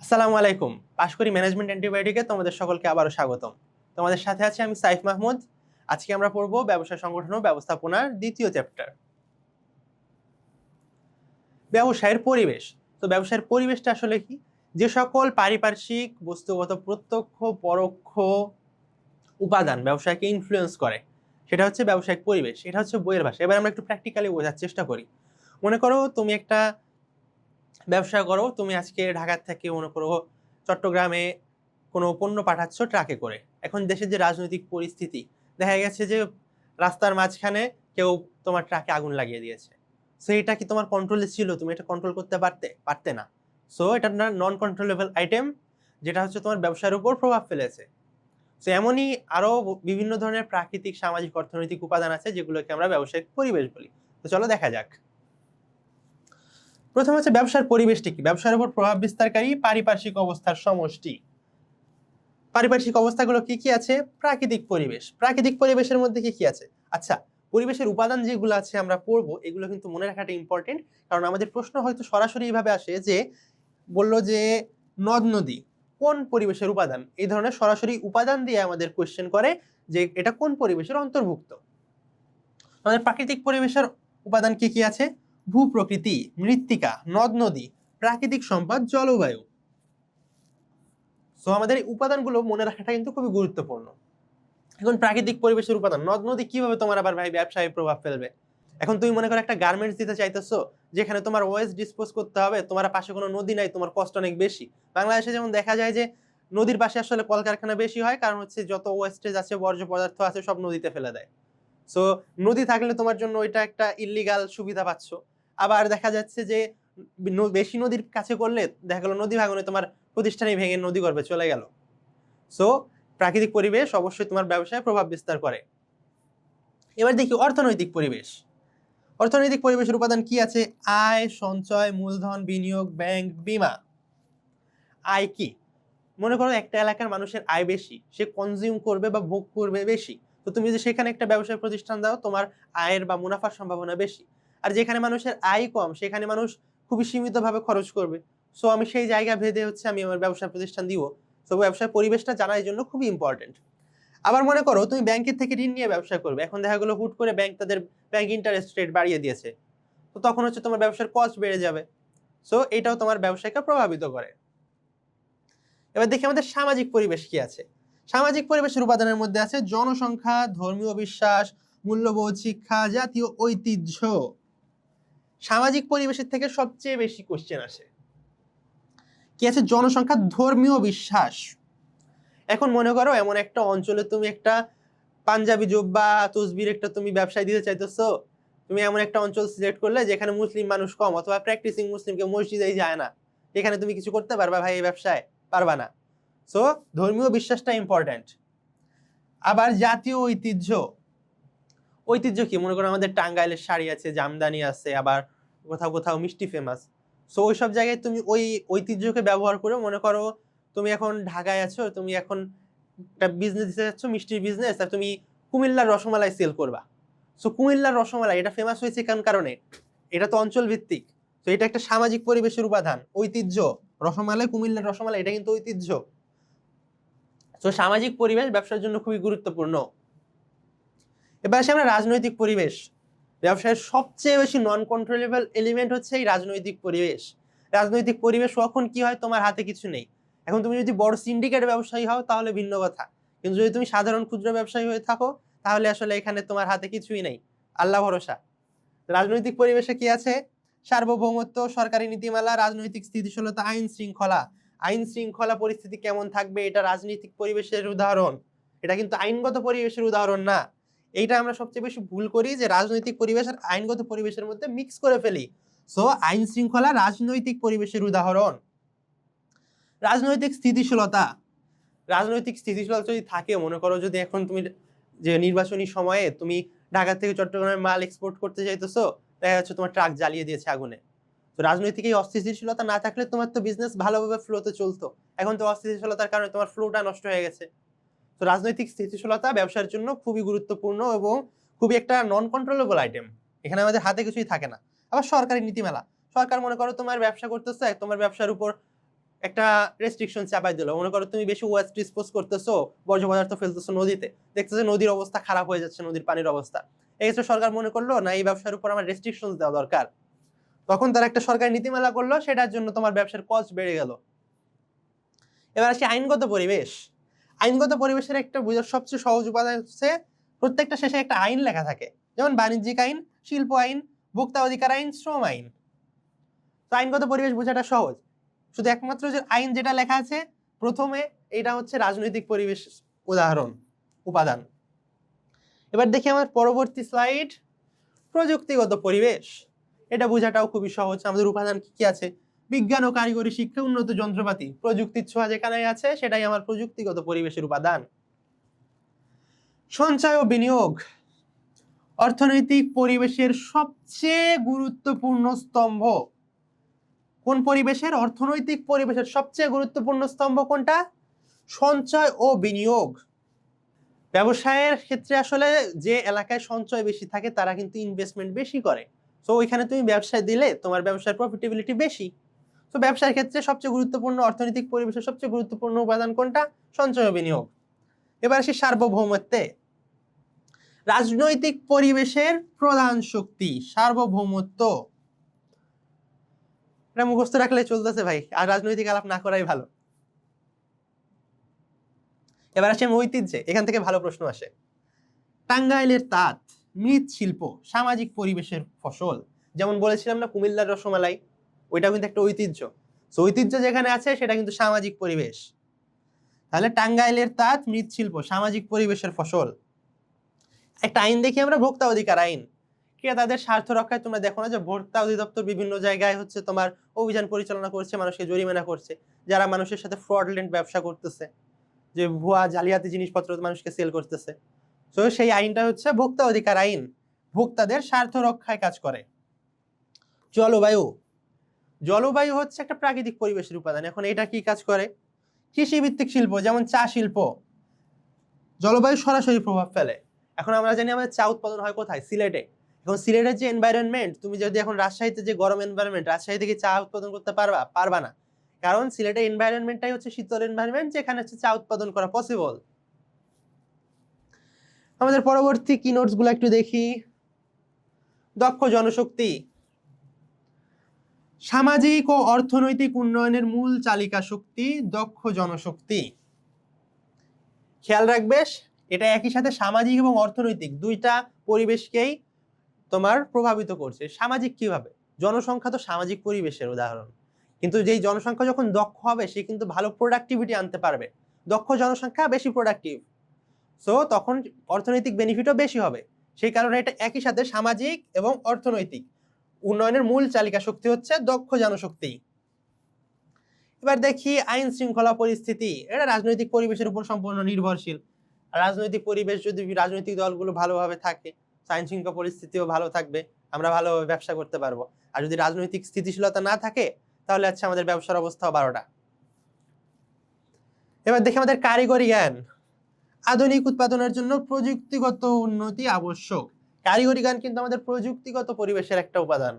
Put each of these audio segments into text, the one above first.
আসসালামু আলাইকুম। পাশকরি ম্যানেজমেন্ট অ্যান্টিবায়োটিকে তোমাদের সকলকে আবারও স্বাগতম। তোমাদের সাথে আছি আমি সাইফ মাহমুদ। আজকে আমরা পড়ব ব্যবসা সংগঠন ও ব্যবস্থাপনার দ্বিতীয় চ্যাপ্টার, ব্যবসায়ের পরিবেশ। তো ব্যবসায়ের পরিবেশটা আসলে কি? যে সকল পারিপার্শ্বিক, বস্তুগত, প্রত্যক্ষ, পরোক্ষ উপাদান ব্যবসায়কে ইনফ্লুয়েন্স করে সেটা হচ্ছে ব্যবসায়িক পরিবেশ। এটা হচ্ছে বইয়ের ভাষা। এবার আমরা একটু প্র্যাকটিক্যালি বোঝার চেষ্টা করি। মনে করো তুমি একটা ব্যবসা করো, তুমি আজকে ঢাকা থেকে মনে করো চট্টগ্রামে কোনো পণ্য পাঠাচ্ছ ট্রাকে করে। এখন দেশের যে রাজনৈতিক পরিস্থিতি, দেখা গেছে যে রাস্তার মাঝখানে কেউ তোমার ট্রাকে আগুন লাগিয়ে দিয়েছে। সো এটা কি তোমার কন্ট্রোলে ছিল? তুমি এটা কন্ট্রোল করতে পারতে না। সো এটা নন কন্ট্রোলেবল আইটেম, যেটা হচ্ছে তোমার ব্যবসার উপর প্রভাব ফেলেছে। সো এমনই আরো বিভিন্ন ধরনের প্রাকৃতিক, সামাজিক, অর্থনৈতিক উপাদান আছে যেগুলোকে আমরা ব্যবসায়িক পরিবেশ বলি। তো চলো দেখা যাক। প্রথম হচ্ছে ব্যবসার পরিবেশটি কি? ব্যবসার উপর প্রভাব বিস্তারকারী পারিপার্শ্বিক অবস্থার সমষ্টি। পারিপার্শ্বিক অবস্থাগুলো কি কি আছে? প্রাকৃতিক পরিবেশ। প্রাকৃতিক পরিবেশের মধ্যে কি কি আছে? আচ্ছা, পরিবেশের উপাদান যেগুলো আছে আমরা পড়বো, এগুলো কিন্তু মনে রাখাটা ইম্পর্টেন্ট। কারণ আমাদের প্রশ্ন হয়তো সরাসরি এইভাবে আসে যে বললো যে নদ নদী কোন পরিবেশের উপাদান, এই ধরনের সরাসরি উপাদান দিয়ে আমাদের কোয়েশ্চেন করে যে এটা কোন পরিবেশের অন্তর্ভুক্ত। আমাদের প্রাকৃতিক পরিবেশের উপাদান কি কি আছে? ভূপ্রকৃতি, মৃত্তিকা, নদ নদী, প্রাকৃতিক সম্পদ, জলবায়ু। সো আমাদের এই উপাদানগুলো মনে রাখাটা কিন্তু খুবই গুরুত্বপূর্ণ। এখন প্রাকৃতিক পরিবেশের উপাদান, নদ নদী কিভাবে তোমার আবার ভাই ব্যবসায় প্রভাব ফেলবে? এখন তুমি মনে করো একটা গার্মেন্টস দিতে চাইতেছো, যেখানে তোমার ওয়েস্ট ডিসপোজ করতে হবে, তোমার পাশে কোনো নদী নাই, তোমার কষ্ট অনেক বেশি। বাংলাদেশে যেমন দেখা যায় যে নদীর পাশে আসলে কলকারখানা বেশি হয়, কারণ হচ্ছে যত ওয়েস্টেজ আছে, বর্জ্য পদার্থ আছে, সব নদীতে ফেলে দেয়। সো নদী থাকলে তোমার জন্য ওইটা একটা ইল্লিগাল সুবিধা পাচ্ছ। আবার দেখা যাচ্ছে যে বেশি নদীর কাছে করলে দেখা গেল নদী ভাঙনে তোমার প্রতিষ্ঠানই ভেঙে নদী গর্ভে চলে গেল। সো প্রাকৃতিক পরিবেশ অবশ্যই তোমার ব্যবসায় প্রভাব বিস্তার করে। এবার দেখি অর্থনৈতিক পরিবেশ। অর্থনৈতিক পরিবেশের উপাদান কি আছে? আয়, সঞ্চয়, মূলধন, বিনিয়োগ, ব্যাংক, বীমা। আয় কি? মনে করো একটা এলাকার মানুষের আয় বেশি, সে কনজিউম করবে বা ভোগ করবে বেশি। তো তুমি যদি সেখানে একটা ব্যবসায় প্রতিষ্ঠান দাও, তোমার আয়ের বা মুনাফার সম্ভাবনা বেশি। আর যেখানে মানুষের আয় কম, সেখানে মানুষ খুবই সীমিতভাবে খরচ করবে। সো আমি সেই জায়গা ভেদে হচ্ছে আমি আমার ব্যবসা প্রতিষ্ঠান দিব। সো ব্যবসার পরিবেশটা জানা এই জন্য খুবই ইম্পর্টেন্ট। আবার মনে করো তুমি ব্যাংকের থেকে ঋণ নিয়ে ব্যবসা করবে, এখন দেখা গেলো হুট করে ব্যাংক তাদের ব্যাংক ইন্টারেস্ট রেট বাড়িয়ে দিয়েছে। তো তখন হচ্ছে তোমার ব্যবসার কস্ট বেড়ে যাবে। সো এটাও তোমার ব্যবসাকে প্রভাবিত করে। এবার দেখি আমাদের সামাজিক পরিবেশ কি আছে। সামাজিক পরিবেশের উপাদানের মধ্যে আছে জনসংখ্যা, ধর্মীয় বিশ্বাস, মূল্যবোধ, শিক্ষা, জাতীয় ঐতিহ্য। সামাজিক পরিবেশের থেকে সবচেয়ে বেশি কোশ্চেন আসে। কি আছে? জনসংখ্যা, ধর্মীয় বিশ্বাস। এখন মনে করো এমন একটা অঞ্চলে তুমি একটা পাঞ্জাবি জুব্বা, তসবির একটা তুমি ব্যবসায় দিতে চাইতেছো। তুমি এমন একটা অঞ্চল সিলেক্ট করলে যেখানে মুসলিম মানুষ কম, অথবা প্র্যাকটিসিং মুসলিম, কেউ মসজিদেই যায় না। এখানে তুমি কিছু করতে পারবা ভাই এই ব্যবসায়? পারবা না। সো ধর্মীয় বিশ্বাসটা ইম্পর্টেন্ট। আবার জাতীয় ঐতিহ্য। ঐতিহ্য কি? মনে করো আমাদের টাঙ্গাইলের শাড়ি আছে, জামদানি আছে, আবার কোথাও কোথাও মিষ্টি ফেমাস। সো ওইসব জায়গায় তুমি ওই ঐতিহ্যকে ব্যবহার করে, মনে করো তুমি এখন ঢাকায় আছো, তুমি এখন একটা বিজনেস দিতে যাচ্ছ, মিষ্টির বিজনেস, আর তুমি কুমিল্লার রসমালাই সেল করবা। সো কুমিল্লার রসমালাই এটা ফেমাস হয়েছে কোন কারণে? এটা তো অঞ্চল ভিত্তিক। তো এটা একটা সামাজিক পরিবেশের উপাদান, ঐতিহ্য। রসমালাই, কুমিল্লার রসমালাই, এটা কিন্তু ঐতিহ্য। তো সামাজিক পরিবেশ ব্যবসার জন্য খুবই গুরুত্বপূর্ণ। এবার আসি আমরা রাজনৈতিক পরিবেশ। ব্যবসায়ের সবচেয়ে বেশি নন কন্ট্রোলেবল এলিমেন্ট হচ্ছে এই রাজনৈতিক পরিবেশ। রাজনৈতিক পরিবেশ কখন কি হয় তোমার হাতে কিছু নেই। এখন তুমি যদি বড় সিন্ডিকেট ব্যবসায়ী হও তাহলে ভিন্ন কথা, কিন্তু যদি তুমি সাধারণ ক্ষুদ্র ব্যবসায়ী হয়ে থাকো তাহলে আসলে এখানে তোমার হাতে কিছুই নেই, আল্লাহ ভরসা। রাজনৈতিক পরিবেশে কি আছে? সার্বভৌমত্ব, সরকারি নীতিমালা, রাজনৈতিক স্থিতিশীলতা, আইন শৃঙ্খলা। আইন শৃঙ্খলা পরিস্থিতি কেমন থাকবে এটা রাজনৈতিক পরিবেশের উদাহরণ, এটা কিন্তু আইনগত পরিবেশের উদাহরণ না। এইটা আমরা সবচেয়ে বেশি ভুল করি, যে রাজনৈতিক পরিবেশ আর আইনগত পরিবেশের মধ্যে মিক্স করে ফেলি। সো আইন শৃঙ্খলা রাজনৈতিক পরিবেশের উদাহরণ। রাজনৈতিক স্থিতিশীলতা। রাজনৈতিক স্থিতিশীলতা যদি থাকে, মনে করো যদি এখন তুমি যে নির্বাচনী সময়ে তুমি ঢাকা থেকে চট্টগ্রামে মাল এক্সপোর্ট করতে চাইতেছো, দেখা যাচ্ছে তোমার ট্রাক জ্বালিয়ে দিয়েছে আগুনে। তো রাজনৈতিক এই অস্থিতিশীলতা না থাকলে তোমার তো বিজনেস ভালোভাবে ফ্লোতে চলতো। এখন তো অস্থিতিশীলতার কারণে তোমার ফ্লোটা নষ্ট হয়ে গেছে। তো রাজনৈতিক স্থিতিশীলতা ব্যবসার জন্য খুবই গুরুত্বপূর্ণ এবং খুবই একটা নন কন্ট্রোলেবল আইটেম। এখানে আমাদের হাতে কিছুই থাকে না। আবার সরকারি নীতিমালা। সরকার মনে করো তোমার ব্যবসা করতেছে, তোমার ব্যবসার উপর একটা রেস্ট্রিকশন চাপাই দিল, মনে করো তুমি বেশি ওয়েস্ট ডিসপোজ করতেছো, বর্জ্য পদার্থ ফেলতেছো নদীতে, দেখতেছো নদীর অবস্থা খারাপ হয়ে যাচ্ছে, নদীর পানির অবস্থা। এক্ষেত্রে সরকার মনে করলো না, এই ব্যবসার উপর আমার রেস্ট্রিকশন দেওয়া দরকার। তখন তারা একটা সরকারি নীতিমালা করলো, সেটার জন্য তোমার ব্যবসার কস্ট বেড়ে গেল। এবার আসি আইনগত পরিবেশ। আইনগত পরিবেশের একটা বোঝার সবচেয়ে সহজ উপাদান হচ্ছে প্রত্যেকটা শেষে একটা আইন লেখা থাকে, যেমন বাণিজ্যিক আইন, শিল্প আইন, ভোক্তা অধিকার আইন, শ্রম আইন। তো আইনগত পরিবেশ বোঝাটা সহজ, শুধু একমাত্র যে আইন যেটা লেখা আছে প্রথমে, এটা হচ্ছে রাজনৈতিক পরিবেশ উদাহরণ উপাদান। এবার দেখি আমার পরবর্তী স্লাইড, প্রযুক্তিগত পরিবেশ। এটা বোঝাটাও খুবই সহজ। আমাদের উপাদান কি কি আছে? বিজ্ঞান ও কারিগরি শিক্ষা, উন্নত যন্ত্রপাতি, প্রযুক্তির ছোঁয়া যেখানে আছে সেটাই আমার প্রযুক্তিগত পরিবেশের উপাদান। সঞ্চয় ও বিনিয়োগ, অর্থনৈতিক পরিবেশের সবচেয়ে গুরুত্বপূর্ণ স্তম্ভ। কোন পরিবেশের? অর্থনৈতিক পরিবেশের সবচেয়ে গুরুত্বপূর্ণ স্তম্ভ কোনটা? সঞ্চয় ও বিনিয়োগ। ব্যবসায়ের ক্ষেত্রে আসলে যে এলাকায় সঞ্চয় বেশি থাকে তারা কিন্তু ইনভেস্টমেন্ট বেশি করে, তো ওইখানে তুমি ব্যবসায় দিলে তোমার ব্যবসার প্রফিটেবিলিটি বেশি। তো ব্যবসার ক্ষেত্রে সবচেয়ে গুরুত্বপূর্ণ অর্থনৈতিক পরিবেশের সবচেয়ে গুরুত্বপূর্ণ উপাদান কোনটা? সঞ্চয় ও বিনিয়োগ। এবার আসি সার্বভৌমত্বে। রাজনৈতিক পরিবেশের প্রধান শক্তি সার্বভৌমত্ব। এটা মুখস্থ রাখলে চলতেছে ভাই, আর রাজনৈতিক আলাপ না করাই ভালো। এবার আসি ঐতিহ্যে, এখান থেকে ভালো প্রশ্ন আসে। টাঙ্গাইলের তাঁত মৃৎশিল্প সামাজিক পরিবেশের ফসল। যেমন বলেছিলাম না কুমিল্লার রসমালাই, ওইটা কিন্তু একটা ঐতিহ্য। তো ঐতিহ্য যেখানে আছে সেটা কিন্তু সামাজিক পরিবেশ। তাহলে টাঙ্গাইলের তাঁত মৃৎশিল্প সামাজিক পরিবেশের ফসল। একটা আইন দেখি আমরা, ভোক্তা অধিকার আইন। ক্রেতাদের স্বার্থ রক্ষায় তোমরা দেখো না যে ভোক্তা অধিদপ্তর বিভিন্ন জায়গায় হচ্ছে তোমার অভিযান পরিচালনা করছে, মানুষকে জরিমানা করছে যারা মানুষের সাথে ফ্রডলেন্ট ব্যবসা করতেছে, যে ভুয়া জালিয়াতি জিনিসপত্র মানুষকে সেল করতেছে। তো সেই আইনটা হচ্ছে ভোক্তা অধিকার আইন, ভোক্তাদের স্বার্থ রক্ষায় কাজ করে। জলবায়ু, জলবায়ু হচ্ছে একটা প্রাকৃতিক পরিবেশের উপাদান। এখন এটা কি কাজ করে? কৃষি ভিত্তিক শিল্প, যেমন চা শিল্প, জলবায়ু সরাসরি প্রভাব ফেলে। এখন আমরা জানি আমাদের চা উৎপাদন হয় কোথায়? সিলেটে। এখন সিলেটের যে এনভায়রনমেন্ট, তুমি যদি এখন রাজশাহীতে যে গরম এনভায়রনমেন্ট, রাজশাহী থেকে চা উৎপাদন করতে পারবা না, কারণ সিলেটের এনভায়রনমেন্টটাই হচ্ছে শীতল এনভায়রনমেন্ট, যেখানে হচ্ছে চা উৎপাদন করা পসিবল। আমাদের পরবর্তী কি নোটস গুলো একটু দেখি। দক্ষ জনশক্তি, সামাজিক ও অর্থনৈতিক উন্নয়নের মূল চালিকা শক্তি দক্ষ জনশক্তি। খেয়াল রাখবে, এটা একই সাথে সামাজিক এবং অর্থনৈতিক দুইটা পরিবেশকেই তোমার প্রভাবিত করছে। সামাজিক কিভাবে? জনসংখ্যা তো সামাজিক পরিবেশের উদাহরণ, কিন্তু যেই জনসংখ্যা যখন দক্ষ হবে সে কিন্তু ভালো প্রোডাক্টিভিটি আনতে পারবে। দক্ষ জনসংখ্যা বেশি প্রোডাক্টিভ, সো তখন অর্থনৈতিক বেনিফিটও বেশি হবে। সেই কারণে এটা একই সাথে সামাজিক এবং অর্থনৈতিক উন্নয়নের মূল চালিকা শক্তি হচ্ছে দক্ষ জনশক্তি। এবার দেখি আইন শৃঙ্খলা পরিস্থিতি, এটা রাজনৈতিক পরিবেশের উপর সম্পূর্ণ নির্ভরশীল। রাজনৈতিক পরিবেশ যদি রাজনৈতিক দলগুলো ভালোভাবে থাকে, আইন শৃঙ্খলা পরিস্থিতিও ভালো থাকবে, আমরা ভালোভাবে ব্যবসা করতে পারবো। আর যদি রাজনৈতিক স্থিতিশীলতা না থাকে তাহলে হচ্ছে আমাদের ব্যবসার অবস্থাও 12টা। এবার দেখি আমাদের কারিগরি জ্ঞান। আধুনিক উৎপাদনের জন্য প্রযুক্তিগত উন্নতি আবশ্যক। কারিগরি জ্ঞান কিন্তু আমাদের প্রযুক্তিগত পরিবেশের একটা উপাদান।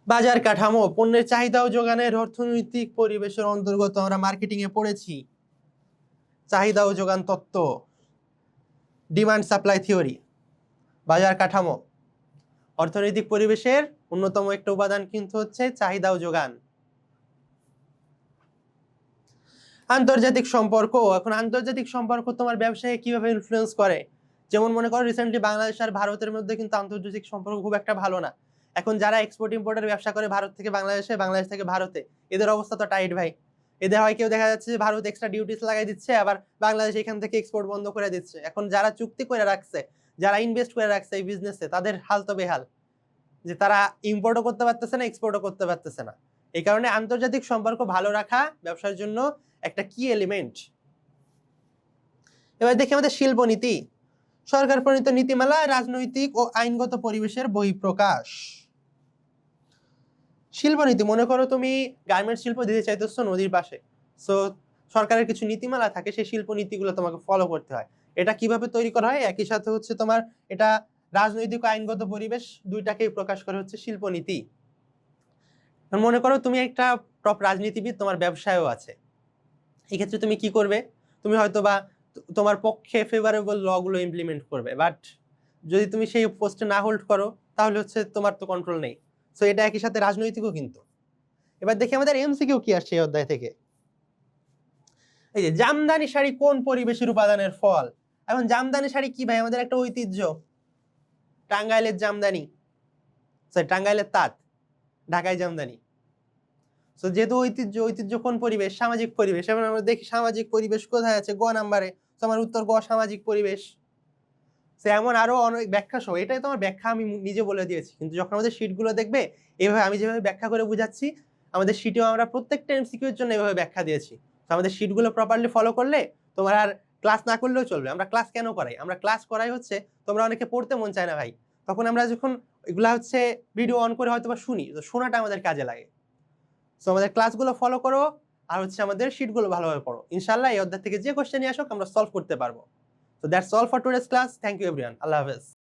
বাজার কাঠামো, পণ্যের চাহিদা ও যোগানের অর্থনৈতিক পরিবেশের অন্তর্গত। আমরা মার্কেটিং এ পড়েছি চাহিদা ও যোগান তত্ত্ব, ডিমান্ড সাপ্লাই থিওরি। বাজার কাঠামো অর্থনৈতিক পরিবেশের অন্যতম একটা উপাদান কিন্তু হচ্ছে চাহিদা ও যোগান। আন্তর্জাতিক সম্পর্ক, এখন আন্তর্জাতিক সম্পর্ক তোমার ব্যবসায় কিভাবে ইনফ্লুয়েন্স করে? যেমন মনে করো রিসেন্টলি বাংলাদেশ আর ভারতের মধ্যে কিন্তু আন্তর্জাতিক সম্পর্ক খুব একটা ভালো না। এখন যারা এক্সপোর্ট ইম্পোর্টের ব্যবসা করে ভারত থেকে বাংলাদেশে, বাংলাদেশ থেকে ভারতে, এদের অবস্থা তো টাইট ভাই। এদের হয় কেউ দেখা যাচ্ছে যে ভারত এক্সট্রা ডিউটিস লাগাই দিচ্ছে, আবার বাংলাদেশ এখান থেকে এক্সপোর্ট বন্ধ করে দিচ্ছে। এখন যারা চুক্তি করে রাখছে, যারা ইনভেস্ট করে রাখছে এই বিজনেসে, তাদের হাল তো বেহাল, যে তারা ইম্পোর্টও করতে পারতেছে না, এক্সপোর্টও করতে পারতেছে না। এই কারণে আন্তর্জাতিক সম্পর্ক ভালো রাখা ব্যবসার জন্য একটা কি এলিমেন্ট। এবার দেখি আমাদের শিল্পনীতি, সরকার প্রণীত নীতিমালা রাজনৈতিক ও আইনগত পরিবেশের বহিঃপ্রকাশ। শিল্পনীতি, মনে করো তুমি গার্মেন্টস শিল্প দিতে চাইতেছো নদীর পাশে, সো সরকারের কিছু নীতিমালা থাকে, সেই শিল্পনীতিগুলো তোমাকে ফলো করতে হয়। এটা কিভাবে তৈরি করা হয়? একই সাথে হচ্ছে তোমার এটা রাজনৈতিক ও আইনগত পরিবেশ দুইটাকেই প্রকাশ করে হচ্ছে শিল্পনীতি। মনে করো তুমি একটা টপ রাজনীতিবিদ তোমার ব্যবসায়ও আছে। এক্ষেত্রে তুমি কি করবে? তুমি হয়তো বা তোমার পক্ষে ফেভারেবল লগুলো ইমপ্লিমেন্ট করবে, বাট যদি তুমি সেই পোস্টে না হোল্ড করো তাহলে হচ্ছে তোমার তো কন্ট্রোল নেই। সো এটা একই সাথে রাজনৈতিকও কিন্তু। এবার দেখি আমাদের এমসিকিউ কি আসছে এই অধ্যায় থেকে। এই যে জামদানি শাড়ি কোন পরিবেশের উপাদানের ফল? এখন জামদানি শাড়ি কি ভাই? আমাদের একটা ঐতিহ্য, টাঙ্গাইলের জামদানি, টাঙ্গাইলের তাঁত, ঢাকায় জামদানি। সো যেহেতু ঐতিহ্য কোন পরিবেশ? সামাজিক পরিবেশ। এবার আমরা দেখি সামাজিক পরিবেশ কোথায় আছে, গ নাম্বারে। তো আমার উত্তর গ, সামাজিক পরিবেশ। সে এমন আরো অনেক ব্যাখ্যা সহ, এটাই তোমার ব্যাখ্যা আমি নিজে বলে দিয়েছি, কিন্তু যখন আমাদের শিটগুলো দেখবে এইভাবে আমি যেভাবে ব্যাখ্যা করে বুঝাচ্ছি, আমাদের শিটেও আমরা প্রত্যেকটা এমসিকিউ এর জন্য এইভাবে ব্যাখ্যা দিয়েছি। তো আমাদের শিটগুলো প্রপারলি ফলো করলে তোমার আর ক্লাস না করলেও চলবে। আমরা ক্লাস কেন করাই? আমরা ক্লাস করাই হচ্ছে তোমরা অনেকে পড়তে মন চায় না ভাই, তখন আমরা যখন এগুলা হচ্ছে ভিডিও অন করে হয়তো বা শুনি, তো শোনাটা আমাদের কাজে লাগে। সো আমাদের ক্লাসগুলো ফলো করো, আর হচ্ছে আমাদের শিটগুলো ভালোভাবে পড়ো। ইনশাআল্লাহ এই অধ্যায় থেকে যে কোশ্চেন নিয়ে আসুক আমরা সলভ করতে পারবো। So that's all for today's class. Thank you everyone. Allah Hafiz.